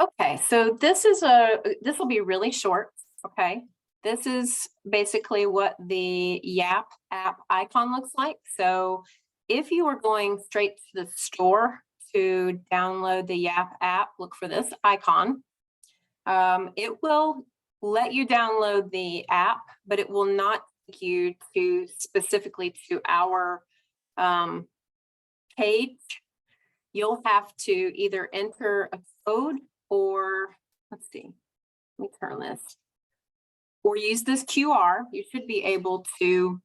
Okay, so this will be really short, okay? This is basically what the YAPP app icon looks like. So if you are going straight to the store to download the YAPP app, look for this icon. It will let you download the app, but it will not take you to specifically to our page. You'll have to either enter a code or, let's see, let me turn this, or use this QR. You should be able to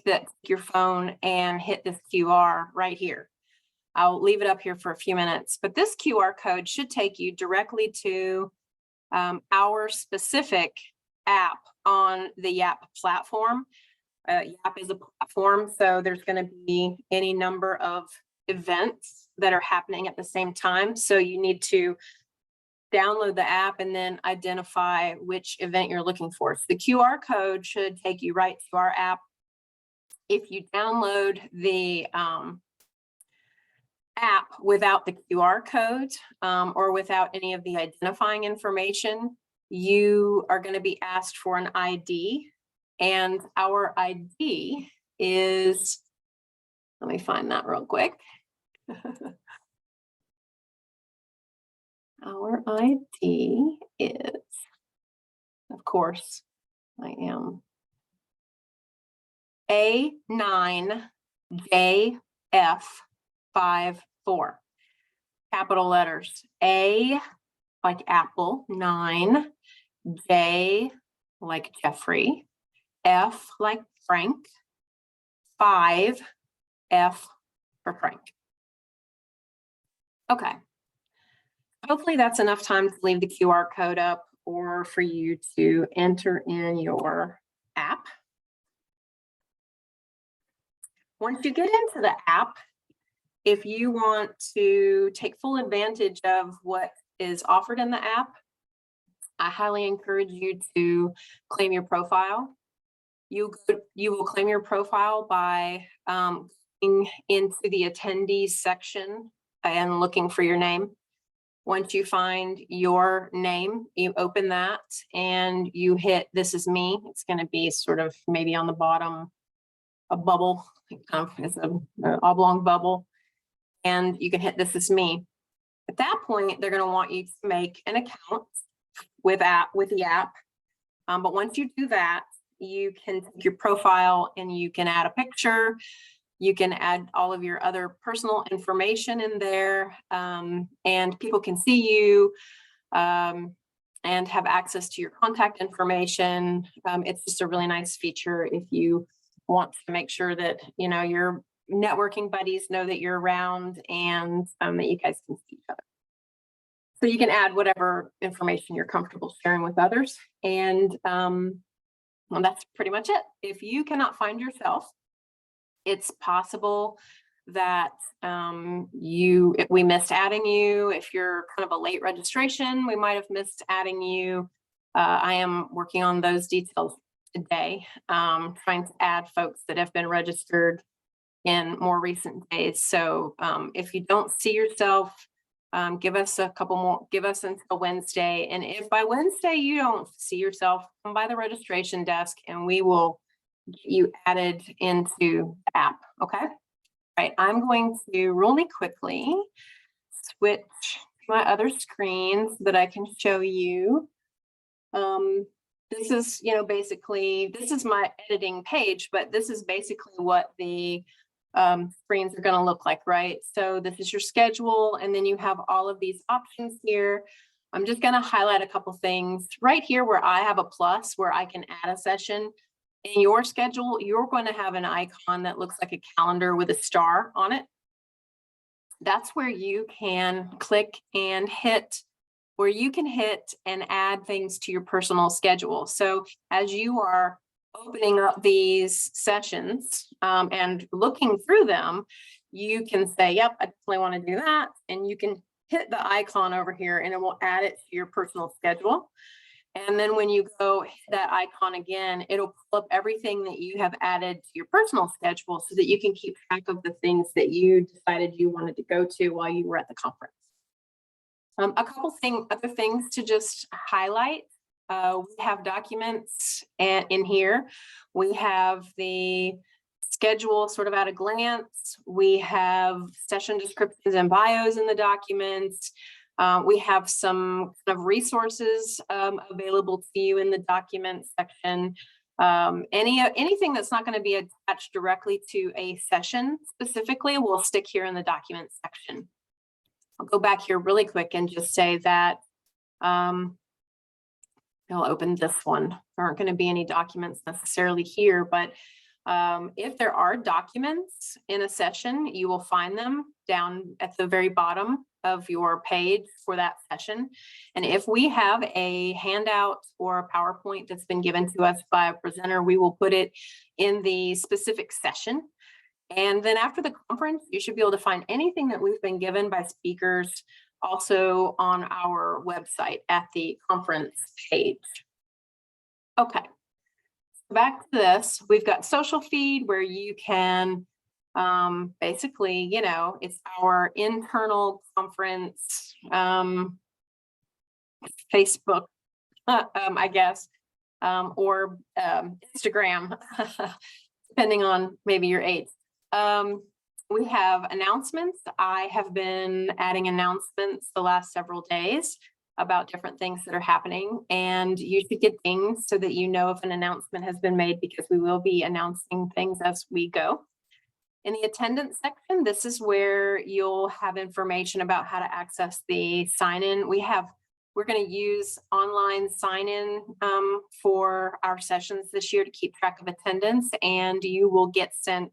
take your phone and hit this QR right here. I'll leave it up here for a few minutes, but this QR code should take you directly to our specific app on the YAPP platform. YAPP is a platform, so there's going to be any number of events that are happening at the same time. So you need to download the app and then identify which event you're looking for. So the QR code should take you right to our app. If you download the app without the QR code or without any of the identifying information, you are going to be asked for an ID. And our ID is, let me find that real quick. Our ID is, of course, I am A9JF54. Capital letters. A like apple, 9, J like Jeffrey, F like Frank, 5, F for Frank. Okay. Hopefully that's enough time to leave the QR code up or for you to enter in your app. Once you get into the app, if you want to take full advantage of what is offered in the app, I highly encourage you to claim your profile. You will claim your profile by going into the attendees section and looking for your name. Once you find your name, you open that and you hit "This is me." It's going to be sort of maybe on the bottom, a bubble, it's an oblong bubble, and you can hit "This is me." At that point, they're going to want you to make an account with the app. But once you do that, you can take your profile and you can add a picture. You can add all of your other personal information in there, and people can see you and have access to your contact information. It's just a really nice feature if you want to make sure that your networking buddies know that you're around and that you guys can see each other. So you can add whatever information you're comfortable sharing with others. And well, that's pretty much it. If you cannot find yourself, it's possible that we missed adding you. If you're kind of a late registration, we might have missed adding you. I am working on those details today, trying to add folks that have been registered in more recent days. So if you don't see yourself, give us until Wednesday. And if by Wednesday you don't see yourself, come by the registration desk and we will get you added into the app. Okay. All right. I'm going to really quickly switch to my other screen so that I can show you. This is, basically, this is my editing page, but this is basically what the screens are going to look like, right? So this is your schedule, and then you have all of these options here. I'm just going to highlight a couple things right here where I have a plus where I can add a session. In your schedule, you're going to have an icon that looks like a calendar with a star on it. That's where you can click and hit, where you can hit and add things to your personal schedule. So as you are opening up these sessions and looking through them, you can say, yep, I definitely want to do that. And you can hit the icon over here and it will add it to your personal schedule. And then when you go hit that icon again, it'll pull up everything that you have added to your personal schedule so that you can keep track of the things that you decided you wanted to go to while you were at the conference. A couple other things to just highlight. We have documents in here. We have the schedule sort of at a glance. We have session descriptions and bios in the documents. We have some kind of resources available to you in the document section. Anything that's not going to be attached directly to a session specifically will stick here in the document section. I'll go back here really quick and just say that I'll open this one. There aren't going to be any documents necessarily here, but if there are documents in a session, you will find them down at the very bottom of your page for that session. And if we have a handout or a PowerPoint that's been given to us by a presenter, we will put it in the specific session. And then after the conference, you should be able to find anything that we've been given by speakers also on our website at the conference page. Okay, back to this. We've got social feed where you can basically, you know, it's our internal conference Facebook, I guess, or Instagram, depending on maybe your age. We have announcements. I have been adding announcements the last several days about different things that are happening, and you should get things so that you know if an announcement has been made, because we will be announcing things as we go. In the attendance section, this is where you'll have information about how to access the sign-in. We're going to use online sign-in for our sessions this year to keep track of attendance, and you will get sent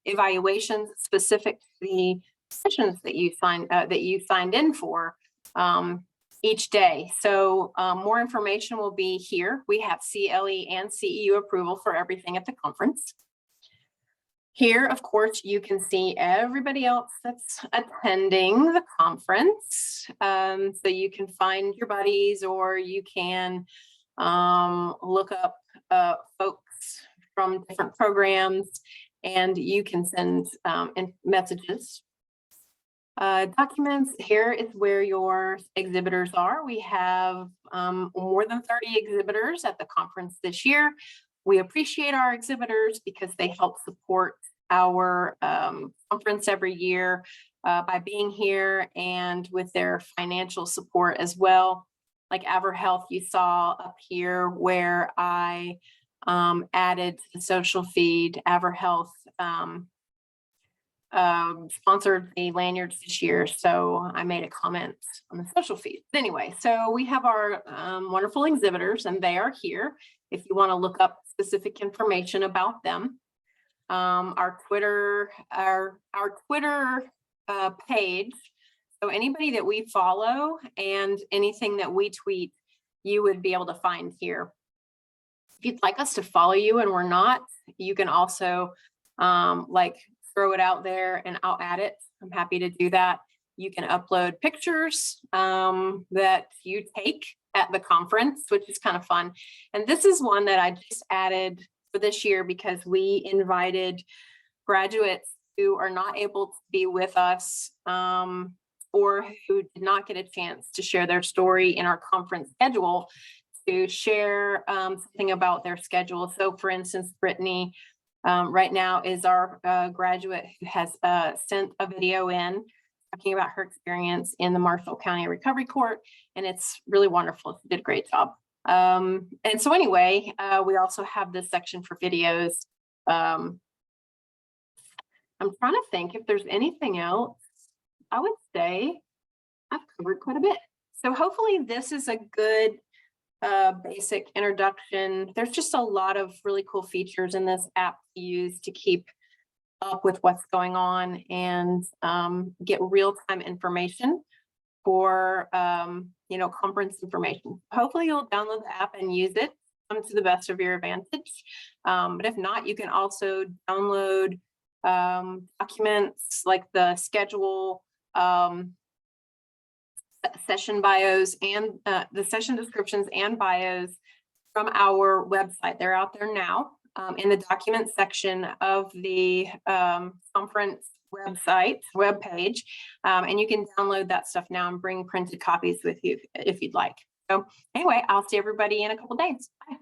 evaluations specific to the sessions that you signed in for each day. So more information will be here. We have CLE and CEU approval for everything at the conference. Here, of course, you can see everybody else that's attending the conference. So you can find your buddies, or you can look up folks from different programs, and you can send messages. Documents, here is where your exhibitors are. We have more than 30 exhibitors at the conference this year. We appreciate our exhibitors because they help support our conference every year by being here and with their financial support as well. Like AverHealth, you saw up here where I added the social feed. AverHealth sponsored the lanyards this year, so I made a comment on the social feed. Anyway, so we have our wonderful exhibitors, and they are here if you want to look up specific information about them. Our Twitter page, so anybody that we follow and anything that we tweet, you would be able to find here. If you'd like us to follow you and we're not, you can also throw it out there and I'll add it. I'm happy to do that. You can upload pictures that you take at the conference, which is kind of fun. And this is one that I just added for this year because we invited graduates who are not able to be with us or who did not get a chance to share their story in our conference schedule to share something about their schedule. So for instance, Brittany right now is our graduate who has sent a video in talking about her experience in the Marshall County Recovery Court, and it's really wonderful. She did a great job. And so anyway, we also have this section for videos. I'm trying to think if there's anything else. I would say I've covered quite a bit. So hopefully this is a good basic introduction. There's just a lot of really cool features in this app to use to keep up with what's going on and get real-time information for conference information. Hopefully you'll download the app and use it to the best of your advantage. But if not, you can also download documents like the schedule, session bios, and the session descriptions and bios from our website. They're out there now in the document section of the conference web page, and you can download that stuff now and bring printed copies with you if you'd like. So anyway, I'll see everybody in a couple days. Bye.